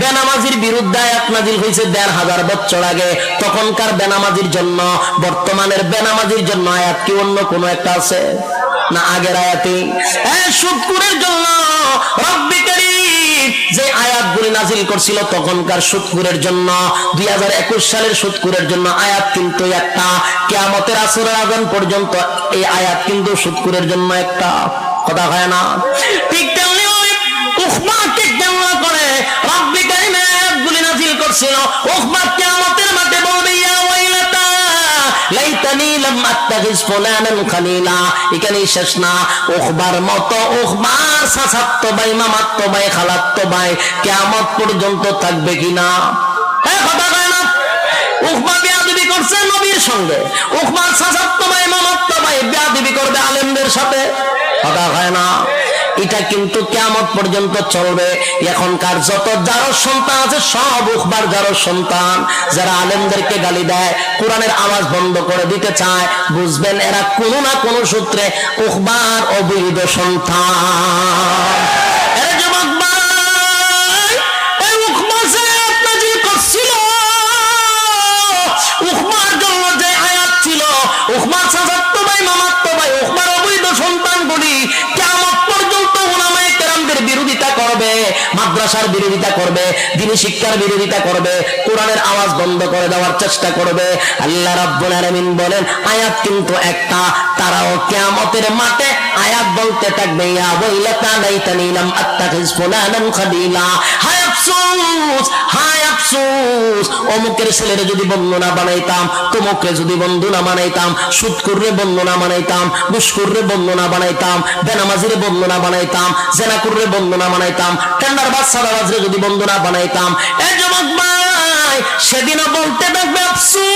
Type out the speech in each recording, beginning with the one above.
বেনামাজির বিরুদ্ধে আয়াত নাযিল হয়েছে ১৫০০ বছর আগে। তখনকার বেনামাজির জন্য, বর্তমানের বেনামাজির জন্য আয়াত কি অন্য কোন একটা আছে না? আগের আয়াতে সুদখোরের জন্য রব্বি কারীম যে আয়াতগুলি নাযিল করছিল তখনকার সুদখোরের জন্য, 2021 সালের সুদখোরের জন্য আয়াত কিন্তু একটা। কিয়ামতের আসরের আযান পর্যন্ত এই আয়াত কিন্তু সুদখোরের জন্য একটা। কথা হয় না? ঠিক তেমনি উখবাকে কেমন করে রব্বি কারীম আয়াতগুলি নাযিল করছিল। উখবা কিয়ামতের মাঠে বলবে ইয়া ওয়াইলাতা লাইতানি লাম আত্তাখিজ ফুলানান খালিলা। এখানেই শেষ না, উখবার মতো উখবার চাচাতো ভাই, মামাতো ভাই, খালাতো ভাই কিয়ামত পর্যন্ত থাকবে কিনা? কথা হয় না? উখবা বেয়াদবি করছে নবীর সঙ্গে, উখবার চাচাতো ভাই, মামাতো ভাই বেয়াদবি করবে আলেমদের সাথে। কথা হয় না? এটা কিন্তু কিয়ামত পর্যন্ত চলবে। এখনকার যত যার সন্তান আছে সব উখবার যার সন্তান। যারা আলেমদেরকে গালি দেয়, কোরআনের আওয়াজ বন্ধ করে দিতে চায়, বুঝবেন এরা কোনো না কোনো সূত্রে উখবার অবৈধ সন্তান। এরা যুবক ভাই, এই উখবা যে নাযিল করছিল, উখবার জন্য যে আয়াত ছিল, উখবার চাচাতো ভাই, মামাতো ভাই, উখবার অবৈধ সন্তানগুলি কিয়ামত বিরোধিতা করবে, মাদ্রাসার বিরোধিতা করবে, দ্বীনি শিক্ষার বিরোধিতা করবে, কোরআনের আওয়াজ বন্ধ করে দেওয়ার চেষ্টা করবে। আল্লাহ রাব্বুল আলামিন বলেন আয়াত কিন্তু একটা। তারাও কিয়ামতের মাঠে আয়াত বলতে থাকবে ইয়া ওয়াইলাতা লাইতানি লাম আত্তাখিজ ফুলানান খালিলা। হায় আফসোস, হায় আফসোস, অমুকের ছেলেরে যদি বন্ধু না বানাইতাম, তমুকরে যদি বন্ধু না বানাইতাম, সুদখোররে বন্ধু না বানাইতাম, ঘুষখোররে বন্ধু না বানাইতাম, বেনামাজিরে বন্ধু না বানাইতাম, জেনাকুররে বন্ধু না বানাইতাম, টেন্ডার বাচ্চারে যদি বন্ধু না বানাইতাম। এই যুবক ভাই, সেদিনও বলতে থাকবে আফসোস,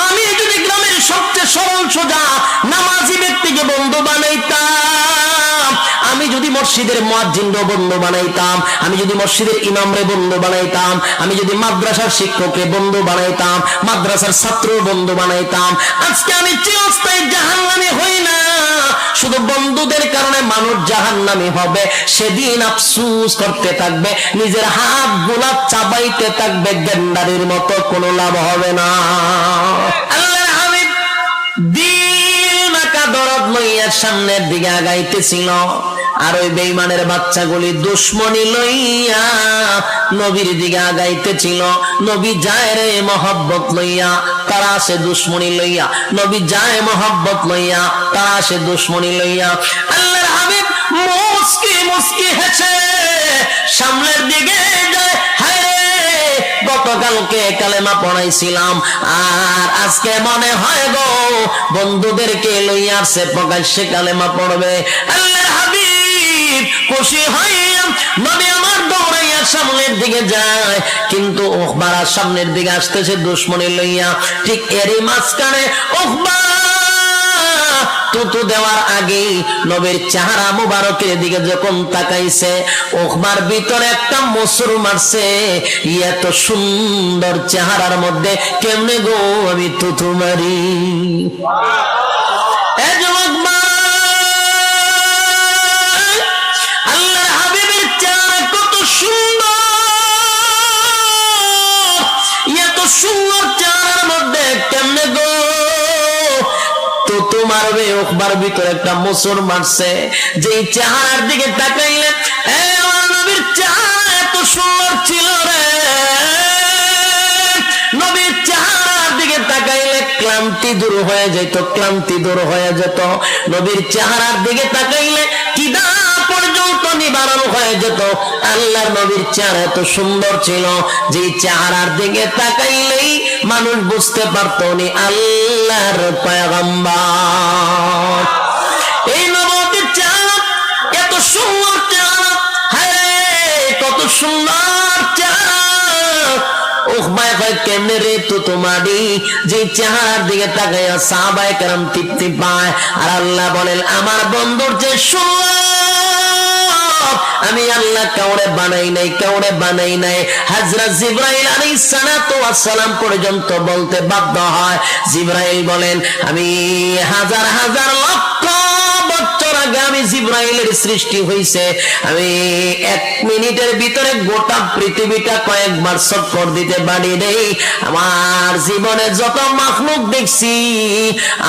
আমি যদি গ্রামের সবচেয়ে সরল সোজা নামাজি ব্যক্তিকে বন্ধু বানাইতাম, আমি যদি মসজিদের মুয়াজ্জিনরে বন্ধু বানাইতাম, আমি যদি মসজিদের ইমামরে বন্ধু বানাইতাম, আমি যদি মাদ্রাসার শিক্ষককে বন্ধু বানাইতাম, মাদ্রাসার ছাত্র বন্ধু বানাইতাম, আজকে আমি চিরস্থায়ী জাহান্নামী হই না। শুধু বন্ধুদের কারণে মানুষ জাহান্নামী হবে। সেদিন আফসোস করতে থাকবে, নিজের হাত গোলাপ চাবাইতে থাকবে, গেন্ডারির মতো কোনো লাভ হবে না। আল্লাহর হাবিব দিল মাকা দরদ লইয়া সামনের দিকে আগাইতেছিল, আর ওই বেঈমানের বাচ্চাগুলি দুশমনি লইয়া নবীর দিকে আগাইতেছিল। নবী যায় রে মহব্বত লইয়া, তারা আসে দুশমনি লইয়া। নবী যায় মহব্বত লইয়া, তারা আসে দুশমনি লইয়া। আল্লাহর হাবিব মুস্কি মুস্কি হেসে সামনের দিকে যায়। হায় রে, গতকালকে কালেমা পড়াইছিলাম, আর আজকে মনে হয় গো বন্ধুদেরকে লইয়া আসছে প্রকাশ্যে কালেমা পড়বে। আল্লাহর হাবিব খুশি হইয়া নবী আমার দৌড়াইয়া সামনের দিকে যায়, কিন্তু উখবার সামনের দিকে আসতেছে দুশমনি লইয়া। ঠিক এরই মাঝখানে উখবা তুতু দেওয়ার আগে নবীর চেহারা মুবারকের দিকে যখন তাকাইছে, উখবার ভিতরে একটা মসুর মারছে। এত সুন্দর চেহারার মধ্যে কেমনে গো আমি তুতু মারি? আল্লাহর হাবিবের চেহারা কত সুন্দর, এত সুন্দর চেহারার মধ্যে কেমনে গো তো মারবে? উখবার ভিতরে একটা মোচড় মারছে। যে চেহারার দিকে তাকাইলে আমার নবীর চেহারা এত সুন্দর ছিল রে, নবীর চেহারার দিকে তাকাইলে ক্লান্তি দূর হয়ে যেত, ক্লান্তি দূর হয়ে যেত। নবীর চেহারার দিকে তাকাইলে কিদা পর্যন্ত নিবারণ হয়ে যেত। আল্লাহর নবীর চেহারা এত সুন্দর ছিল, যে চেহারার দিকে তাকাইলেই মানুষ বুঝতে পারতো উনি আল্লাহর পয়গম্বর। এই নবীর চেহারা এত সুন্দর চেহারা, হ্যাঁ কত সুন্দর চেহারা। উখবায় কয় কেমনে রে তো তোমারি? যে চেহারার দিকে তাকাইয়া সাহাবায়ে কেরাম তৃপ্তি পায়। আর আল্লাহ বলেন আমার বন্ধুর যে আমি আল্লাহ কাউরে বানাই নাই, কাউরে বানাই নাই। হযরত জিবরাইল আলাইহিস সালাতু ওয়াস সালাম পর্যন্ত বলতে বাধ্য হয়। জিবরাইল বলেন আমি হাজার হাজার লক্ষ বছর আগে আমি জিব্রাইলের সৃষ্টি হইছে, আমি 1 মিনিটের ভিতরে গোটা পৃথিবীটা কয়েকবার চক্কর দিতে পারি নেই। আমার জীবনে যত মাখলুক দেখছি,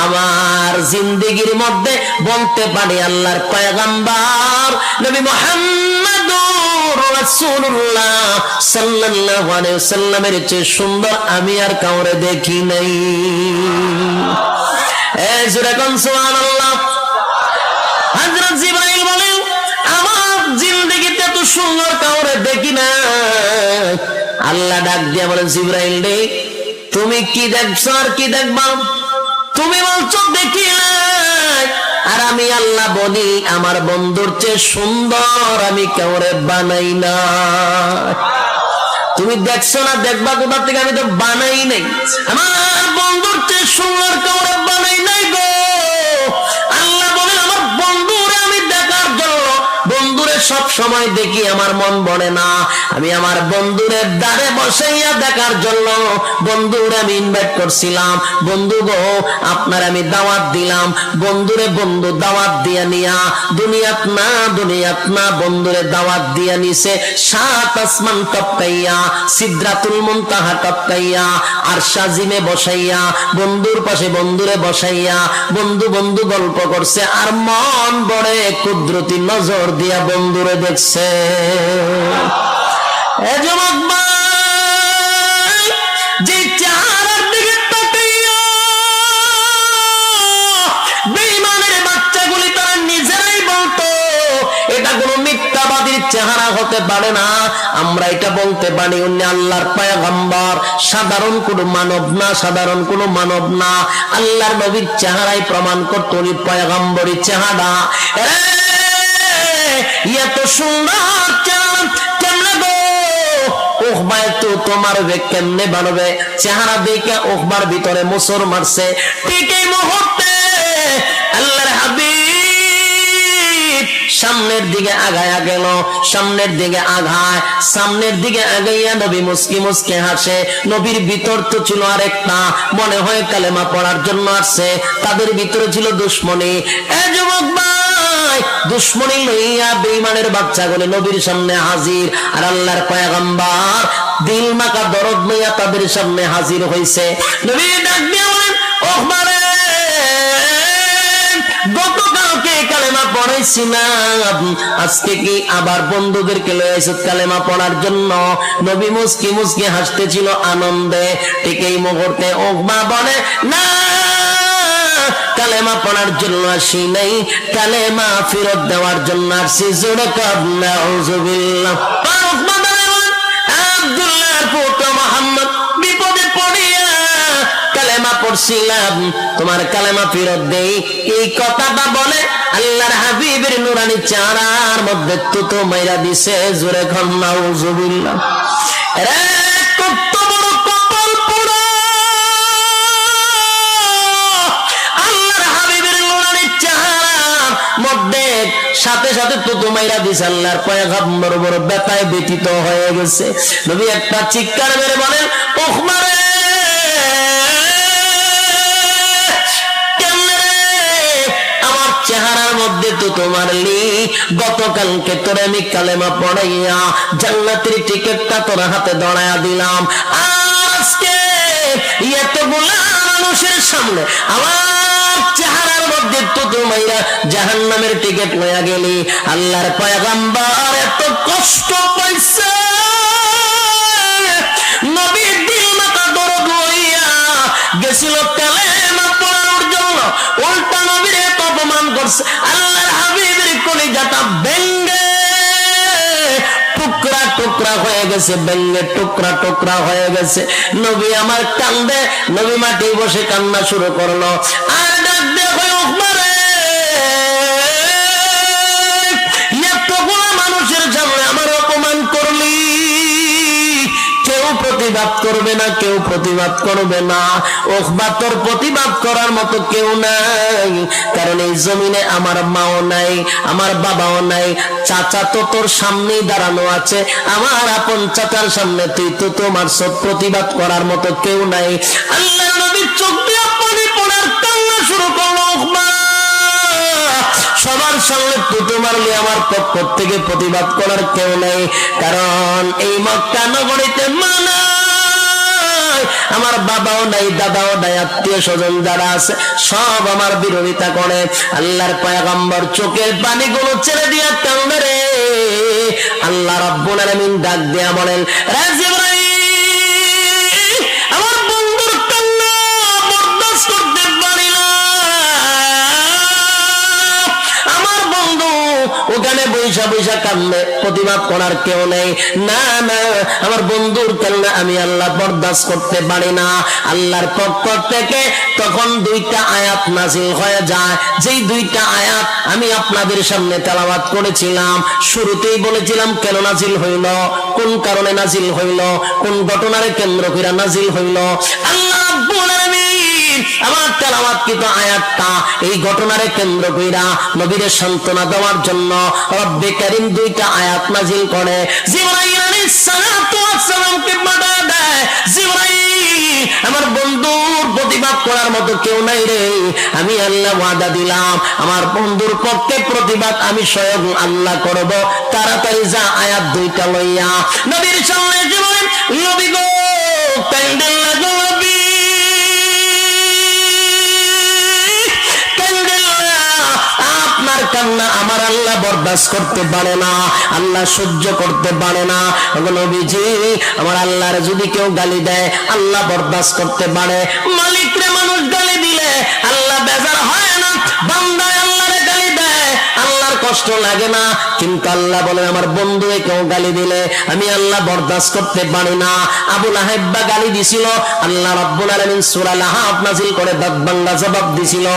আমার জিন্দেগির মধ্যে বলতে পারি আল্লাহর পয়গম্বর নবী মুহাম্মদুর রাসূলুল্লাহ সাল্লাল্লাহু আলাইহি ওয়াসাল্লামের চেয়ে সুন্দর আমি আর কাউরে দেখি নাই। এই জোরে কোন সুবহানাল্লাহ। হযরত জিবরাইল বলেন আমার জিন্দেগিতে এত সুন্দর কাউরে দেখি না। আল্লাহ ডাক দিয়া বলেন জিবরাইল রে, তুমি কি দেখছো আর কি দেখবা? তুমি বলছো দেখি না, আর আমি আল্লাহ বলি আমার বন্ধুর চেয়ে সুন্দর আমি কাউরে বানাই না। তুমি দেখছো না, দেখবা কোথা থেকে? আমি তো বানাই নাই, আমার বন্ধুর চেয়ে সুন্দর কাউরে বানাই নাই গো। আল্লাহ বলেন আমার বন্ধুরে আমি দেখার জন্য, বন্ধুরে সব সময় দেখি আমার মন বলে না, আমি আমার বন্ধুরে দ্বারে বসাইয়া দেখার জন্য বন্ধুরে আমি ইনভাইট করছিলাম। বন্ধু গো আপনার আমি দাওয়াত দিলাম, বন্ধুরে বন্ধু দাওয়াত দিয়া নিয়া দুনিয়াত না বন্ধুরে দাওয়াত দিয়া নিছে 7 আসমান টপকাইয়া, সিদরাতুল মুনতাহা টপকাইয়া, আরশ আজিমে বসাইয়া, বন্ধুর পাশে বন্ধুরে বসাইয়া বন্ধু বন্ধু গল্প করছে, আর মন বড়ে কুদরতি নজর দিয়া বন্ধুরে দেখছে। এ যুবক ভাই, যে চেহারার দিকে তাকাইয়া বেঈমানের বাচ্চাগুলি তারা নিজেরাই বলতো এটা কোনো মিথ্যাবাদীর চেহারা হতে পারে না, আমরা এটা বলতে পারি উনি আল্লাহর পয়গম্বর, সাধারণ কোনো মানব না, সাধারণ কোনো মানব না। আল্লাহর নবীর চেহারাই প্রমাণ করতো উনি পয়গম্বরী চেহারা। এত সুন্দর কেমনে গো উখবায় তো তোমার কেমনে বানবে? চেহারা দেখে উখবার ভিতরে মোসর মারছে। ঠিক এই মুহূর্তে আল্লাহর হাবিব সামনের দিকে আগায়া গেল, সামনের দিকে আগাইয়া নবী মুস্কি মুস্কি হাসে। নবীর ভিতর তো ছিল আরেকটা, মনে হয় কালেমা পড়ার জন্য আসছে, তাদের ভিতরে ছিল দুশ্মনী। এ যুবক ভাই, দুশ্মনী লইয়া বেঈমানের বাচ্চাগুলো নবীর সামনে হাজির, আর আল্লাহর পয়গম্বর দিল মাকা দরদ লইয়া তাদের সামনে হাজির হইছে। নবী ডাক দিয়া বলেন ওহমারে, গতকালকে কালেমা পড়াইছিলাম, আজকে কি আবার বন্ধুদেরকে লয়ে এসে কালেমা পড়ার জন্য? নবী মুস্কি মুস্কি হাসতেছিল আনন্দে। ঠিক এই মুহূর্তে ওহমা বলে না, কালেমা পড়ার জন্য আসি নাই, কালেমা ফেরত দেওয়ার জন্য আসছি। জোরে কান্না আউযুবিল্লাহ। আব্দুল্লাহর পুত্র মুহাম্মদ বিপদে পড়িয়া কালেমা পড়ছিলাম, তোমার কালেমা ফেরত দেই, এই কথাটা বলে আল্লাহর হাবিবের নুরানি চেহারার মধ্যে তুতো মাইরা দিছে। জোরে কান্না আউযুবিল্লাহ। সাথে সাথে তো তোমাইরা দিছে। আল্লাহর পয়গম্বর বড় ব্যথায় ব্যথিত হয়ে গেছে। নবী একটা চিৎকার মেরে বলেন ওহমারে, কেমনে রে আমার চেহারার মধ্যে তো তোমার লি, গতকালকে তোরে আমি কালেমা পড়াইয়া জান্নাতের টিকিটটা তোর হাতে ধরাইয়া দিলাম, আজকে এতগুলা মানুষের সামনে আমার চেহারার মধ্যে তো তোমাইরা জাহান্নামের টিকিট লইয়া গেলি। আল্লাহর পয়গম্বর এত কষ্ট পাইছে, নবীর দিল মাথা দরদ লইয়া গেছিল কালেমা পড়ানোর জন্য, উল্টা নবীর এত অপমান করছে। আল্লাহর হাবিবের কলিজাটা ভেঙ্গে টুকরা টুকরা হয়ে গেছে, ভেঙ্গে টুকরা টুকরা হয়ে গেছে। নবী আমার কান্দে, নবী মাটি বসে কান্না শুরু করলো, আর ডাক দে হয় ওহমারে, এতগুলো মানুষের সামনে আমার অপমান করলি, কেউ প্রতিবাদ করবে না, কেউ প্রতিবাদ করবে না। ওহমা তোর প্রতিবাদ করার মতো কেউ নাই, কারণ এই জমিনে আমার মাও নাই, আমার বাবাও নাই, চাচা তো তোর সামনেই দাঁড়ানো আছে, আমার আপন চাচার সামনে তুই তো তোমার সব প্রতিবাদ করার মতো কেউ নাই। আল্লাহর নবী চোখ দিয়ে পানি পড়ার কান্না শুরু করলো। ওহমা সবার সামনে তুতু মারলে আমার পক্ষ থেকে প্রতিবাদ করার কেউ নেই, কারণ এই মক্কা নগরীতে মানা আমার বাবাও নাই, দাদাও নাই, আত্মীয় স্বজন যারা আছে সব আমার বিরোধিতা করে। আল্লাহর পয়গম্বর চোখের পানিগুলো ছেড়ে দিয়া কান্দে রে। আল্লাহ রাব্বুল আলামিন ডাক দিয়া বলেন, রে জিবরাইল, আমার বন্ধুর কান্না বরদাস্ত করতে পারি না। আমার বন্ধু ওখানে বৈশা বৈশা কান্দে, প্রতিবাদ করার কেউ নেই। না না, আমার বন্ধুর কান্না আমি আল্লাহ বরদাস্ত করতে পারি না। আল্লাহর পক্ষ থেকে তখন দুইটা আয়াত নাজিল হয়ে যায়, যেই দুইটা আয়াত আমি আপনাদের সামনে তেলাওয়াত করেছিলাম। শুরুতেই বলেছিলাম কেন নাজিল হইল, কোন কারণে নাজিল হইল, কোন ঘটনার কেন্দ্র করে নাজিল হইল। আল্লাহ রাব্বুল আলামিন আমার তেলাওয়াতকৃত আয়াতটা এই ঘটনারে কেন্দ্র কইরা নবীর সান্ত্বনা দেওয়ার জন্য রব্বে কারীম দুইটা আয়াত নাজিল করে। জিবরাইল আলাইহিস সালাতু ওয়াস সালামকে পাঠায় দেয়, জিবরাইল আমার বন্ধুর প্রতিবাদ করার মতো কেউ নাই রে। আমি আল্লাহ ওয়াদা দিলাম আমার বন্ধুর পক্ষে প্রতিবাদ আমি স্বয়ং আল্লাহ করব। তাড়াতাড়ি যা আয়াত দুইটা লইয়া নবীর সামনে জীবন। নবী গো কান্দেন না গো নবী, আপনার কান্না আমার আল্লাহ বরদাস্ত করতে পারে না, আল্লাহ সহ্য করতে পারে না। নবীজি আমার আল্লাহর যদি কেউ গালি দেয় আল্লাহ বরদাস্ত করতে পারে। মালিকরে মানুষ গালি দিলে আল্লাহ বেজার হয় না, বান্দায় আল্লাহরে গালি দেয় আল্লাহর কষ্ট লাগে না। কিন্তু আল্লাহ বলে আমার বন্ধুকে কেউ গালি দিলে আমি আল্লাহ বরদাস্ত করতে পারি না। আবু লাহাব গালি দিছিল, আল্লাহ রাব্বুল আলামিন সূরা লাহাব নাযিল করে দাঁত ভাঙা জবাব দিছিল।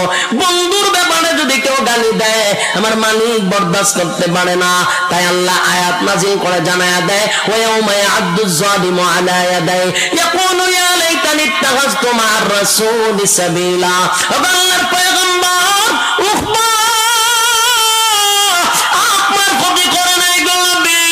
বন্ধুর ব্যাপারে যদি কেউ গালি দেয় আমার মালিক বরদাস্ত করতে পারে না। তাই আল্লাহ আয়াত নাযিল করে জানায়া দেয়, ওয়া ইয়াউমা ইয়া'আদ্দু যালিমু আলা ইয়াদাই ইয়াকুলু ইয়া লাইতানি ইত্তাখাযতু মা'আর রাসূলি সাবিলা। আল্লাহর পয়গম্বর উখবা আপনার ক্ষতি করে নাই গো নবী,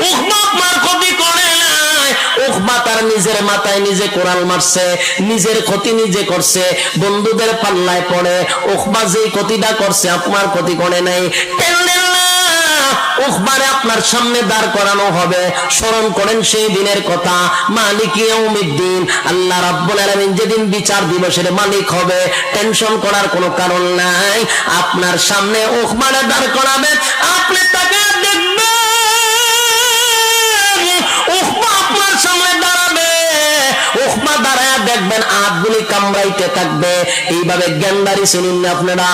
উখবা আপনার ক্ষতি করে নাই। উখবা তার নিজের মাথায় নিজে কোরাল মারছে, নিজের ক্ষতি নিজে করছে, বন্ধুদের পাল্লায় পড়ে উখবা যেই ক্ষতিটা করছে আপনার ক্ষতি করে নাই। উখবারে আপনার সামনে দাঁড় করানো হবে। স্মরণ করেন সেই দিনের কথা, মালিক ইয়াউমিদ্দিন, আল্লাহ রাব্বুল আলামিন যেদিন বিচার দিবসের মালিক হবে। টেনশন করার কোনো কারণ নাই। আপনার সামনে উখবারে দাঁড় করাবে, আপনি তাকে দেখবেন, উখবা আপনার সামনে দাঁড়াবে, উখবা দাঁড়ায় দেখবেন হাতগুলি কামড়াইতে থাকবে। এইভাবে গেন্দারি ছিলেন না আপনারা?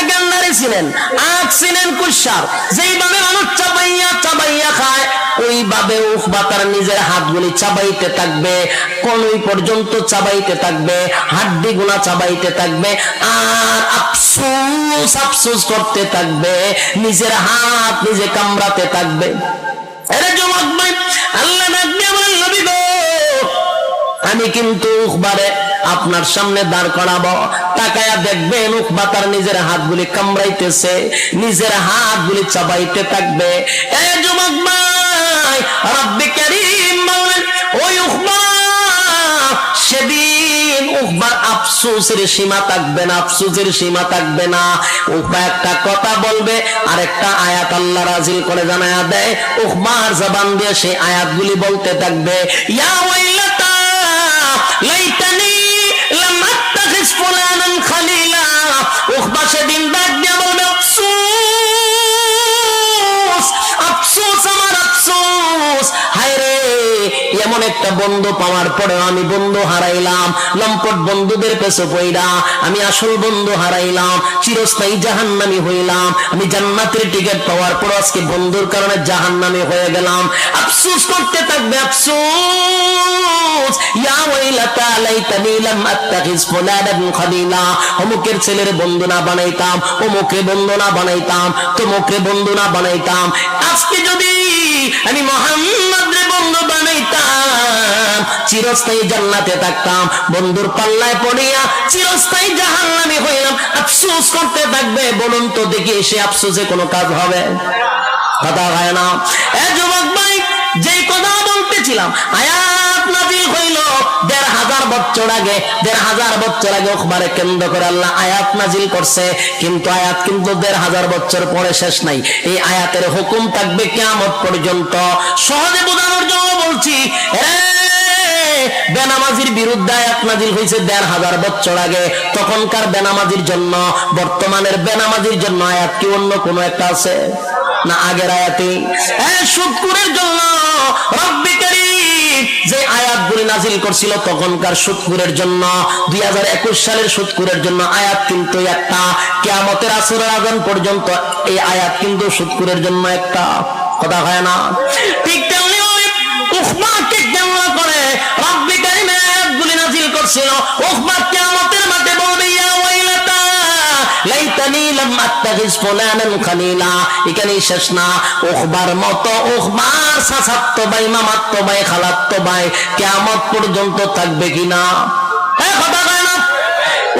গেন্দারি ছিলেন, আখ ছিলেন কুশার, যেইভাবে মানুষ চাবাইয়া চাবাইয়া খায় ওইভাবে উখবা তার নিজের হাতগুলি চাবাইতে থাকবে, কোনই পর্যন্ত চাবাইতে থাকবে, হাড্ডি গুলা চাবাইতে থাকবে, আর আফসোস আফসোস করতে থাকবে, নিজের হাত নিজে কামড়াতে থাকবে। আরে যুবক ভাই, আল্লাহ ডাকবে বলেন, নবী গো আমি কিন্তু উখবারে আপনার সামনে দাঁড় করাবো। তাকায়া দেখবেন উখবা তার নিজের হাতগুলি কামড়াইতেছে, নিজের হাতগুলি চাবাইতে থাকবে। এ যুবক ভাই, রব্বে কারীম বলেন ওই উখবা সেদিন উখবার আফসোসের সীমা থাকবে না, আফসোসের সীমা থাকবে না। উখবা একটা কথা বলবে, আরেকটা আয়াত আল্লাহ নাযিল করে জানায়া দেয়, উখবার জবান দিয়ে সেই আয়াতগুলি বলতে থাকবে, ইয়া ওয়াইলাতা লাইতানি লাম আত্তাখিজ ফুলানান খালিলা। উখবা সেদিন ডাক দিয়ে বলবে, আফসোস আফসোস আমার আফসোস, হায় রে এমন একটা বন্ধু পাওয়ার পরে আমি বন্ধু হারাইলাম, লম্পট বন্ধুদের পেছনে পড়া আমি আসল বন্ধু হারাইলাম, চিরস্থায়ী জাহান্নামী হইলাম। আমি জান্নাতের টিকিট পাওয়ার পর আজকে বন্ধুর কারণে জাহান্নামী হয়ে গেলাম। আফসোস করতে থাকবে, আফসোস, ইয়া ওয়াইলাতা লাইতানি লাম আত্তাখিজ ফুলানান খালিলা। অমুকের ছেলের বন্ধু না বানাইতাম, অমুকে বন্ধু না বানাইতাম, তোমকে বন্ধু না বানাইতাম। আজকে যদি আমি মুহাম্মদের বন্ধু বানাইতাম চিরস্থায়ী জান্নাতে থাকতাম, বন্ধুর পাল্লায় পড়িয়া চিরস্থায়ী জাহান্নামী হইলাম। আফসোস করতে থাকবে। বলুন তো দেখি সে আফসোসে কোনো কাজ হবে? কথা হয় না। এ যুবক ভাই, যেই কথা বলতেছিলাম আয়াত আয়াত নাযিল হইল ১৫০০ বছর আগে। ১৫০০ বছর আগে উকবারে কেন্দ্র করে আল্লাহ আয়াত নাযিল করছে, কিন্তু আয়াত কিন্তু ১৫০০ বছর পরে শেষ নাই। এই আয়াতের হুকুম থাকবে কিয়ামত পর্যন্ত। সহজে বোঝানোর জন্য বলছি, বেনামাজির বিরুদ্ধে আয়াত নাযিল হয়েছে ১৫০০ বছর আগে। তখনকার বেনামাজির জন্য, বর্তমানের বেনামাজির জন্য আয়াত কি অন্য কোন একটা আছে না? আগের আয়াতে সুদখোরের জন্য রব্বি কারীম যে আয়াতগুলি নাযিল করছিল তখনকার সুদখোরের জন্য, ২০২১ সালের সুদখোরের জন্য আয়াত কিন্তু একটা। কিয়ামতের আসরের আযান পর্যন্ত এই আয়াত কিন্তু সুদখোরের জন্য একটা। কথা হয় না? ঠিক তেমনি উকবাকে কেন্দ্র করে রব্বি কারীম আয়াতগুলি নাযিল করছিল। উকবা কিয়ামতের মাঠে বলবে, ইয়া ওয়াইলাতা লাইতানি লাম আত্তাখিজ ফুলানান খালিলা। এখানেই শেষ না। উকবার মতো উকবার চাচাতো ভাই, মামাতো ভাই, খালাতো ভাই কিয়ামত পর্যন্ত থাকবে কিনা? কথা কয় না?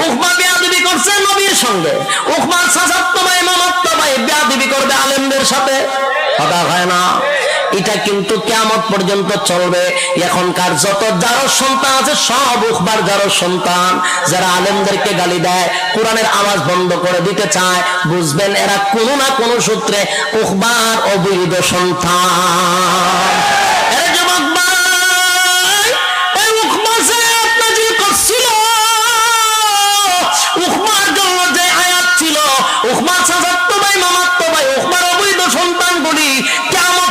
উকবা বেয়াদবি করছে নবীর সঙ্গে, উকবার চাচাতো ভাই, মামাতো ভাই বেয়াদবি করবে আলেমদের সাথে। কথা হয় না? এটা কিন্তু কিয়ামত পর্যন্ত চলবে। এখনকার যত জারজ সন্তান আছে সব উকবার জারজ সন্তান। যারা আলেমদেরকে গালি দেয়, কোরআনের আওয়াজ বন্ধ করে দিতে চায়, বুঝবেন এরা কোনো না কোনো সূত্রে উকবার অবৈধ সন্তান। যুবক ভাই, এই উকবা যে আয়াত নাযিল করছিল, উকবার জন্য যে আয়াত ছিল, উকবার চাচাতো ভাই, মামাতো ভাই, উকবার অবৈধ সন্তানগুলি কিয়ামত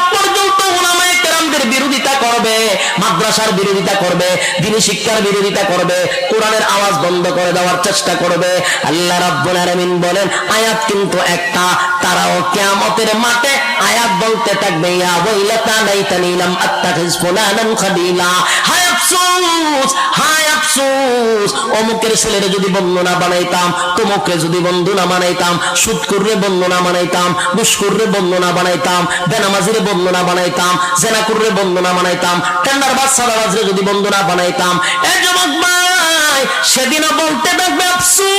বিরোধিতা করবে, মাদ্রাসার বিরোধিতা করবে, দ্বীনি শিক্ষার বিরোধিতা করবে, কোরআনের আওয়াজ বন্ধ করে দেওয়ার চেষ্টা করবে। আল্লাহ রাব্বুল আলামিন বলেন আয়াত কিন্তু একটা। তারাও কিয়ামতের মাঠে আয়াত বলতে থাকবে, ইয়া ওয়াইলাতা লাইতানি লাম আত্তাখিজ ফুলানান খালিলা। হায় আফসোস, হায় আফসোস, অমুকের ছেলেরে যদি বন্ধু না বানাইতাম, তমুককে যদি বন্ধু না বানাইতাম, সুদখোররে বন্ধু না বানাইতাম, ঘুষখোররে বন্ধু না বানাইতাম, বেনামাজিরে বন্ধু না বানাইতাম, জেনাকুররে বন্ধু না বানাইতাম, টেন্ডার বাচ্চারা যদি বন্ধু না বানাইতাম। এ যুবক ভাই, সেদিনও বলতে থাকবে আফসোস,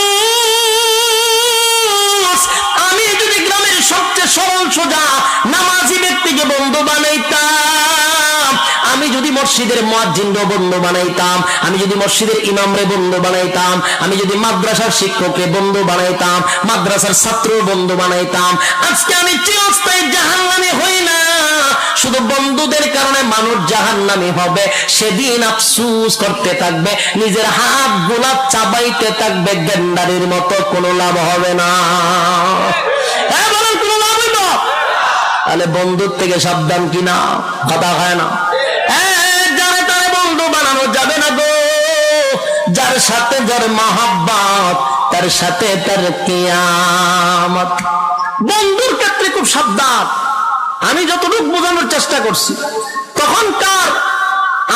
আমি যদি গ্রামের সবচেয়ে সরল সোজা নামাজি ব্যক্তিকে বন্ধু বানাইতাম, আমি যদি মসজিদের মুয়াজ্জিনরে বন্ধু বানাইতাম, আমি যদি মসজিদের ইমামরে বন্ধু বানাইতাম, আমি যদি মাদ্রাসার শিক্ষককে বন্ধু বানাইতাম, মাদ্রাসার ছাত্র বন্ধু বানাইতাম, আজকে আমি চিরস্থায়ী জাহান্নামী হই না। শুধু বন্ধুদের কারণে মানুষ জাহান্নামী হবে। সেদিন আফসোস করতে থাকবে, নিজের হাত গোলাপ চাবাইতে থাকবে, গেন্ডারির মতো কোনো লাভ হবে না। বলেন কোনো লাভ হইব? তাহলে বন্ধুর থেকে সাবধান কিনা? কথা হয় না? যারা তারে বন্ধু বানানো যাবে না গো। যার সাথে যার মহব্বত, তার সাথে তার কিয়ামত। বন্ধুর ক্ষেত্রে খুব সাবধান। আমি যতটুকু বোঝানোর চেষ্টা করছি, তখনকার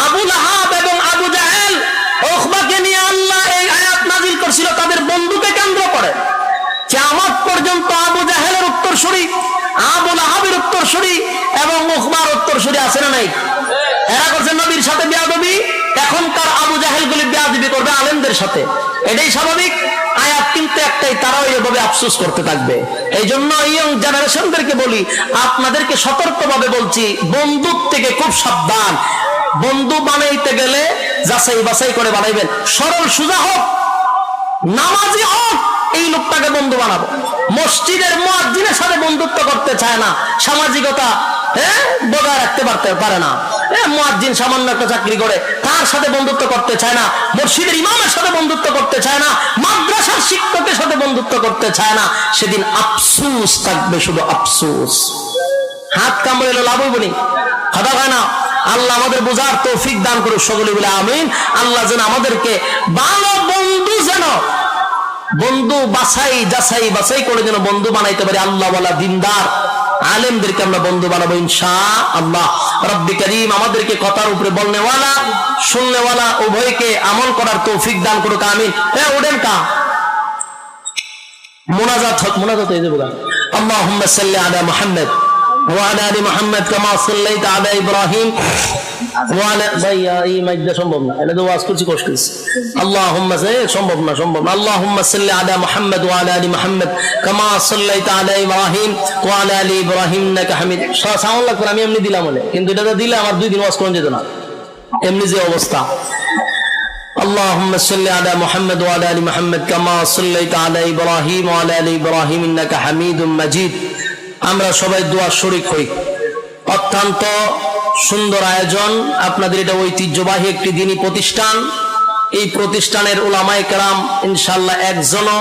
আবু লাহাব এবং আবু জাহেল উকবাকে নিয়ে আল্লাহ এই আয়াত নাযিল করছিল তাদের বন্ধুকে কেন্দ্র করে। কিয়ামত পর্যন্ত আবু জাহেলের উত্তরসূরি, আবু লাহাবের উত্তরসূরি এবং উকবার উত্তরসূরি আছে না নাই? এরা করছে নবীর সাথে বেয়াদবি, এখনকার আবু জাহেল গুলি বেয়াদবি করবে আলেমদের সাথে। এটাই স্বাভাবিক। আয়াত কিন্তু একটাই, তারাও এইভাবে আফসোস করতে থাকবে। এই জন্য ইয়ং জেনারেশনদেরকে বলি, আপনাদেরকে সতর্কভাবে বলছি, বন্ধুর থেকে খুব সাবধান। বন্ধু বানাইতে গেলে যাচাই বাছাই করে বানাইবেন। সরল সোজা হোক, নামাজি হোক, এই লোকটাকে বন্ধু বানাবো। মসজিদের মুয়াজ্জিনের সাথে বন্ধুত্ব করতে চায় না, সামাজিকতা বজায় রাখতে পারে না। মুয়াজ্জিন সামান্য একটা চাকরি করে, তার সাথে বন্ধুত্ব করতে চায় না। মসজিদের ইমামের সাথে বন্ধুত্ব করতে চায় না, মাদ্রাসার শিক্ষকের সাথে বন্ধুত্ব করতে চায় না। সেদিন আফসোস থাকবে, শুধু আফসোস। হাত কামড়ে এলো লাভ হইব নি? কথা হয় না? আল্লাহ আমাদের বোঝার তৌফিক দান করুক, সকলে বলে আমিন। আল্লাহ যেন আমাদেরকে ভালো বন্ধু, যেন বন্ধু যাচাই বাছাই করে যেন বন্ধু বানাইতে পারি। আল্লাহ ওয়ালা দিনদার আলেমদেরকে আমরা বন্ধু বানাবো ইনশাআল্লাহ। রব্বি কারীম আমাদেরকে কথার উপরে বলনেওয়ালা, শুননেওয়ালা উভয়কে আমল করার তৌফিক দান করুক, আমিন। ওঠেন কা মুনাজাত হয়ে যাবো। আল্লাহুম্মা সাল্লি আলা মুহাম্মদ ওয়া আলা আলি মুহাম্মদ কামা সাল্লাইতা আলা ইব্রাহিম ওয়া আলা এই মাইদা সম্ভব না, এটা তো ওয়াজ করছি কষ্ট হইছে। আল্লাহুম্মা সম্ভব না। আল্লাহুম্মা সাল্লি আলা মুহাম্মদ ওয়া আলা আলি মুহাম্মদ কামা সাল্লাইতা আলা ইব্রাহিম ওয়া আলা আলি ইব্রাহিম ইন্নাকা হামিদ। সাউন্ড লাগবে, আমি এমনি দিলাম বলে, কিন্তু এটা দিলে আমার 2 দিন ওয়াজ করতে যেত না। এমনি যে অবস্থা। اللهم صل على محمد وعلى ال محمد كما صليت على ابراهيم وعلى ال ابراهيم انك حميد مجيد। আমরা সবাই দোয়া শরীক হই। অত্যন্ত সুন্দর আয়োজন, আপনাদের এটা ঐতিহ্যবাহী একটি দ্বীনি প্রতিষ্ঠান। এই প্রতিষ্ঠানের উলামায়ে কেরাম ইনশাআল্লাহ একজনও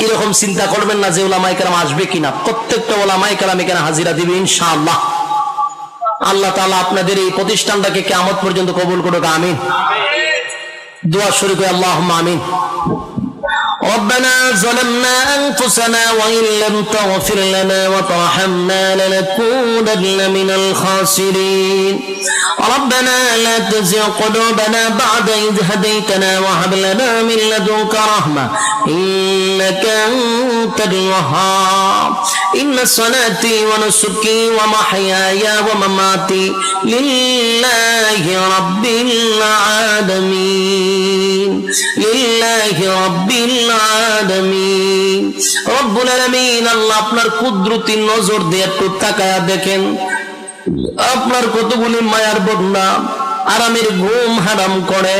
এরকম চিন্তা করবেন না যে উলামায়ে কেরাম আসবে কিনা, প্রত্যেকটা উলামায়ে কেরাম এখানে হাজিরা দিবে ইনশাআল্লাহ। আল্লাহ তাআলা আপনাদের এই প্রতিষ্ঠানটাকে কিয়ামত পর্যন্ত কবুল করুক, আমিন। দোয়া শুরু করি, আল্লাহুম্মা আমিন। ربنا ظلمنا أنفسنا وإن لم تغفر لنا وترحمنا لنكونن من الخاسرين ربنا لا تزغ قلوبنا بعد إذ هديتنا وهب لنا من لدنك رحمة إنك أنت الوهاب إن صلاتي ونسكي ومحياي ومماتي لله رب العالمين لله رب العالمين রব্বুল আলামিন। আল্লাহ আপনার কুদরতি নজর দিয়ে একটু তাকায়া দেখেন, আপনার কতগুলি মায়ার বন্যা আরামের ঘুম হারাম করে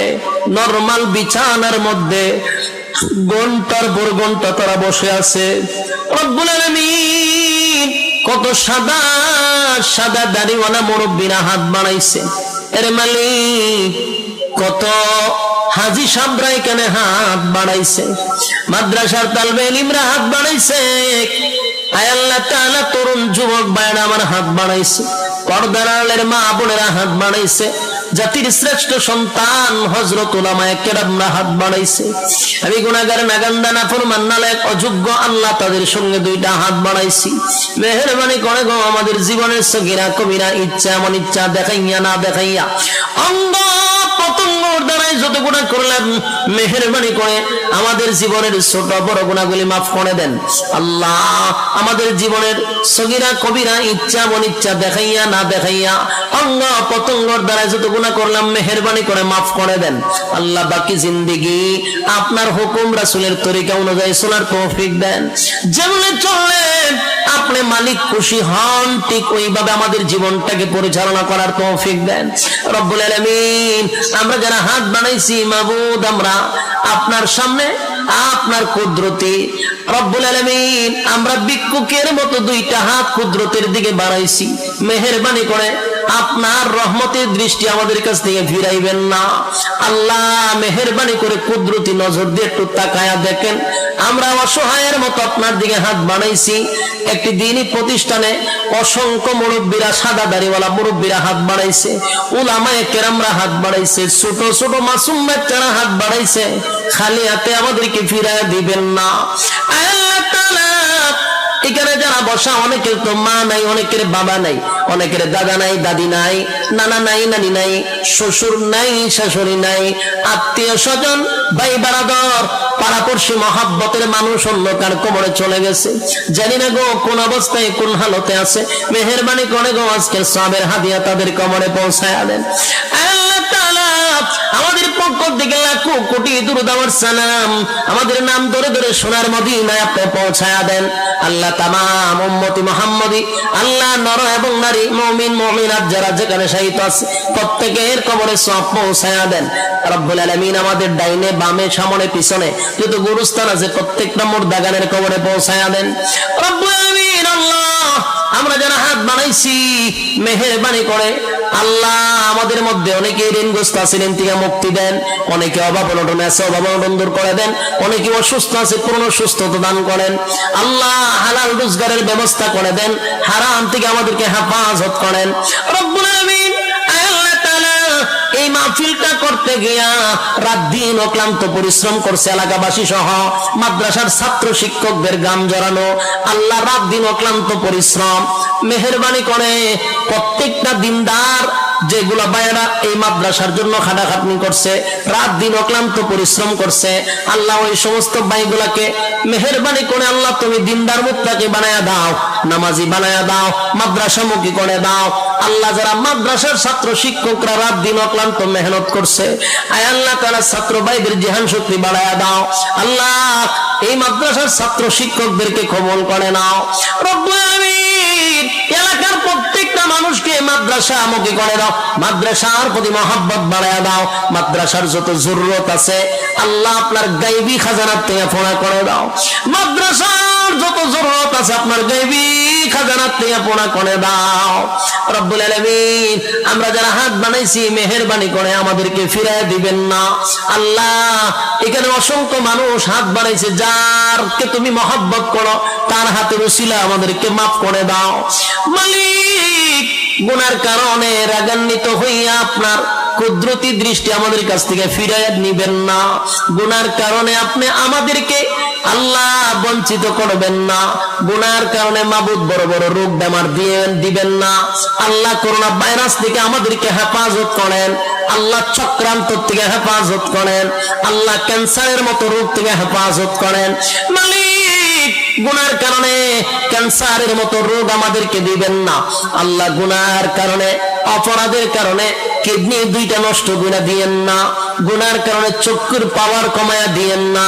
নরমাল বিছানার মধ্যে ঘন্টার পর ঘন্টা তারা বসে আছে। রব্বুল আলামিন কত সাদা সাদা দাড়িওয়ালা মুরব্বিরা হাত বাড়াইছে, এর মালিক কত হাজি সাহেবরা এখানে হাত বাড়াইছে, মাদ্রাসার তালবে ইলমরা হাত বাড়াইছে, আয় আল্লাহ তাআলা তরুণ যুবক ভাইরা আমার হাত বাড়াইছে, পর্দার আড়ালের মা বোনেরা হাত বাড়াইছে, জাতির শ্রেষ্ঠ সন্তান হযরত উলামায়ে কেরামরা হাত বাড়াইছে। আমি গুনাহগার নাগান্দা নাফরমান নালায়েক অযোগ্য আল্লাহ তাদের সঙ্গে দুইটা হাত বাড়াইছি। মেহেরবানি করে গো আমাদের জীবনের সগীরা কবিরা ইচ্ছা মন ইচ্ছা দেখাইয়া না দেখাইয়া অঙ্গ পতঙ্গর দ্বারাই যত গুনাহ করলাম মেহেরবানি করে আমাদের জীবনের ছোট বড় গুনাহগুলি মাফ করে দেন আল্লাহ। আমাদের জীবনের সগীরা কবিরা ইচ্ছা মন ইচ্ছা দেখাইয়া না দেখাইয়া অঙ্গ পতঙ্গর দ্বারা যত গুনাহ করলাম মেহেরবানি করে মাফ করে দেন আল্লাহ। বাকি জিন্দেগি আপনার হুকুম রাসূলের তরিকা অনুযায়ী চলার তৌফিক দেন। যেমন চললেন আপনি মালিক খুশি হন, ঠিক ওইভাবে আমাদের জীবনটাকে পরিচালনা করার তৌফিক দেন রব্বুল আলামিন। আমরা যারা হাত বানাইছি মাবুদ, আমরা আপনার সামনে আপনার কুদরতি রব্বুল আলামিন আমরা ভিক্ষুকের মতো দুইটা হাত কুদরতের দিকে বাড়াইছি। মেহেরবানি করে আপনার রহমতের দৃষ্টি আমাদের কাছ থেকে ফিরাইবেন না আল্লাহ। মেহেরবানি করে কুদরতি নজর দিয়ে একটু তাকায়া দেখেন, আমরা অসহায়ের মতো আপনার দিকে হাত বাড়াইছি। একটি দ্বীনি প্রতিষ্ঠানে অসংখ্য মুরব্বীরা সাদা দাড়িওয়ালা মুরব্বীরা হাত বাড়াইছে, উলামায়ে কেরামরা হাত বাড়াইছে, ছোট ছোট মাসুম বাচ্চারা হাত বাড়াইছে। খালি হাতে আমাদেরকে ফিরাইয়া দিবেন না আল্লাহ তাআলা। এখানে যারা বসা অনেকের তো মা নাই, অনেকের বাবা নাই, অনেকের দাদা নাই দাদি নাই, নানা নাই নানি নাই, শ্বশুর নাই শাশুড়ি নাই, আত্মীয় স্বজন ভাই বারাদর পাড়াপড়শি মহাব্বতের মানুষ অন্যকার কবরে চলে গেছে। জানি না গো কোন অবস্থায় কোন হালতে আছে। মেহেরবানি করে গো আজকের সওয়াবের হাদিয়া তাদের কবরে পৌঁছায় দেন আল্লাহ তাআলা। আমাদের পক্ষ থেকে লাখো কোটি দুরূদ আর সালাম আমাদের নাম ধরে ধরে সোনার মদিনায় আপনি পৌঁছায়া দেন আল্লাহ। তামাম উম্মতি মুহাম্মদী আল্লাহ নর এবং নারী মুমিন মুমিনাত যারা যেখানে শায়িত আছে প্রত্যেকের কবরে সওয়াব পৌঁছায়া দেন রব্বুল আলামিন। আমাদের ডাইনে বামে সামনে পিছনে যত গুরুস্থান আছে প্রত্যেকটা মুর্দাগানের কবরে পৌঁছায়া দেন রব্বুল আলামিন। আল্লাহ আমরা যারা হাত বানাইছি মেহেরবানি করে আল্লাহ আমাদের মধ্যে অনেকে ঋণগ্রস্ত আছে, ঋণ থেকে মুক্তি দেন। অনেকে অভাব অনটনে আছে, অভাব অনটন দূর করে দেন। অনেকে অসুস্থ আছে, পূর্ণ সুস্থতা দান করেন আল্লাহ। হালাল রোজগারের ব্যবস্থা করে দেন, হারাম থেকে আমাদেরকে হেফাজত করেন রব্বুল আলামিন। আল্লাহ তাআলা এই মাহফিলটা করতে গিয়া রাত দিন অক্লান্ত পরিশ্রম করছে এলাকাবাসী সহ মাদ্রাসার ছাত্র শিক্ষকদের গাম জড়ানো আল্লাহ। রাত দিন অক্লান্ত পরিশ্রম মেহেরবানি করে প্রত্যেকটা দিনদার যেগুলা ভাইয়েরা এই মাদ্রাসার জন্য খাটাখাটনি করছে, রাত দিন অক্লান্ত পরিশ্রম করছে আল্লাহ। ওই সমস্ত ভাইগুলাকে মেহেরবানি করে আল্লাহ তুমি দিনদার মুত্তাকি বানায়া দাও, নামাজি বানায়া দাও, মাদ্রাসামুখী করে দাও আল্লাহ। যারা মাদ্রাসার ছাত্র শিক্ষকরা রাত দিন অক্লান্ত মেহনত করছে আয় আল্লাহ তাআলা ছাত্র ভাইদের জিহান শক্তি বাড়ায়া দাও আল্লাহ। এই মাদ্রাসার ছাত্র শিক্ষকদেরকে কবুল করে নাও রব্বুল আলামিন। এলাকার প্রত্যেকটা মানুষকে মাদ্রাসা মুখী করে দাও, মাদ্রাসার প্রতি মহব্বত বাড়ায় দাও, মাদ্রাসার যত জরুরত আছে আল্লাহ আপনার গায়বী খাজানার থেকে পূর্ণ করে দাও, মাদ্রাসার যত জরুরত আছে আপনার গায়বী খাজানার থেকে পূর্ণ করে দাও রব্বুল আলামিন। আমরা যারা হাত বানাইছি মেহেরবানি করে আমাদেরকে ফিরায় দিবেন না আল্লাহ। এখানে অসংখ্য মানুষ হাত বানাইছে, যারকে তুমি মহব্বত করো তার হাতের উসিলা আমাদেরকে মাফ করে দাও মালিক। গুনার কারণে রাগান্বিত হইয়া আপনার কুদরতি দৃষ্টি আমাদের কাছ থেকে ফিরাইয়া নিবেন না, গুনার কারণে আপনি আমাদেরকে আল্লাহ বঞ্চিত করবেন না, গুনার কারণে মাবুদ বড় বড় রোগ বেমার দিবেন না আল্লাহ। করোনা ভাইরাস থেকে আমাদেরকে হেফাজত করেন আল্লাহ, চক্রান্ত থেকে হেফাজত করেন আল্লাহ, ক্যান্সারের মতো রোগ থেকে হেফাজত করেন মালিক। গুনার কারণে ক্যান্সারের মতো রোগ আমাদেরকে দিবেন না আল্লাহ, গুনার কারণে অপরাধের কারণে কিডনি দুইটা নষ্ট করে দিয়েন না, গুনার কারণে চক্ষুর পাওয়ার কমায়া দিয়েন না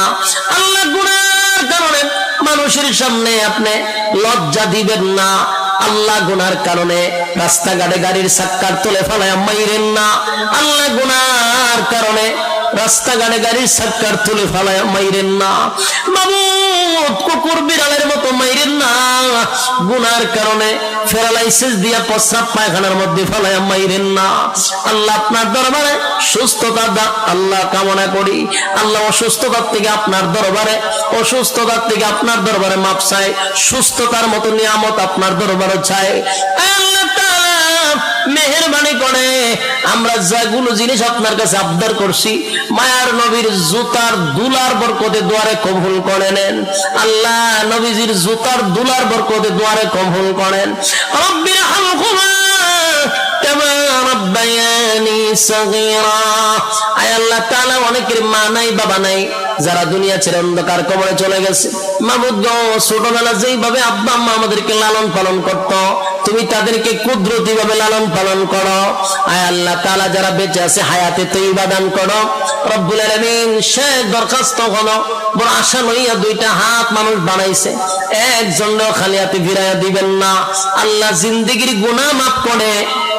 আল্লাহ, গুনার কারণে মানুষের সামনে আপনি লজ্জা দিবেন না আল্লাহ, গুনার কারণে রাস্তাঘাটে গাড়ির চাক্কার তলে ফেলায় মাইরেন না আল্লাহ, গুনার কারণে রাস্তাঘাটে গাড়ির চাক্কার তুলে ফেলায় মাইরেন না মাবুদ, কুকুর বিড়ালের মতো মাইরেন না, গুনার কারণে প্যারালাইসিস দিয়া প্রস্রাব পায়খানার মধ্যে ফেলায় মাইরেন না আল্লাহ। আপনার দরবারে সুস্থতা দা আল্লাহ কামনা করি আল্লাহ, অসুস্থতার থেকে আপনার দরবারে, অসুস্থতার থেকে আপনার দরবারে মাপ চাই, সুস্থতার মতো নিয়ামত আপনার দরবারে চাই আল্লাহ তাআলা। মেহেরবানি করে আমরা যেগুলো জিনিস আপনার কাছে আবদার করছি মায়ার নবীর জুতার দুলার বরকতে দুয়ারে কবুল করে নেন আল্লাহ, নবীজির জুতার দুলার বরকতে দুয়ারে কবুল করেন। রব্বির হামহুমা কামা রাব্বায়ানি সগীরা। আয় আল্লাহ তাআলা, অনেকের মা নাই বাবা নাই, যারা দুনিয়া ছেড়ে অন্ধকার কবরে চলে গেছে, মাবুদ গো ছোটবেলা যেইভাবে আব্বা আম্মা আমাদেরকে লালন পালন করতো তুমি তাদেরকে কুদরতি ভাবে লালন পালন করো। আয় আল্লাহ তাআলা, যারা বেঁচে আছে হায়াতে তৈবা দান করো রব্বুল আলামিন। শেষ দরখাস্ত হলো, বড় আশা লইয়া দুইটা হাত মানুষ বানাইছে, একজনও খালি হাতে ফিরাইয়া দিবেন না আল্লাহ। জিন্দেগির গুনাহ মাফ করে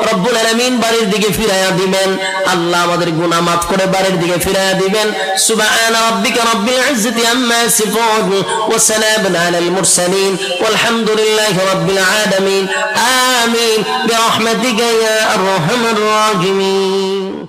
রব্বুল আলামিন বাড়ির দিকে ফিরাইয়া দিবেন আল্লাহ, আমাদের গুনাহ মাফ করে বাড়ির দিকে ফিরাইয়া দিবেন। সুবহান রাব্বিকা রাব্বিল ইজ্জাতি আম্মা ইয়াসিফুন ওয়া সালামুন আলাল মুরসালিন ওয়ালহামদুলিল্লাহি রাব্বিল আলামিন। আমিন বিরহমাতিকা ইয়া আরহামার রাহিমিন।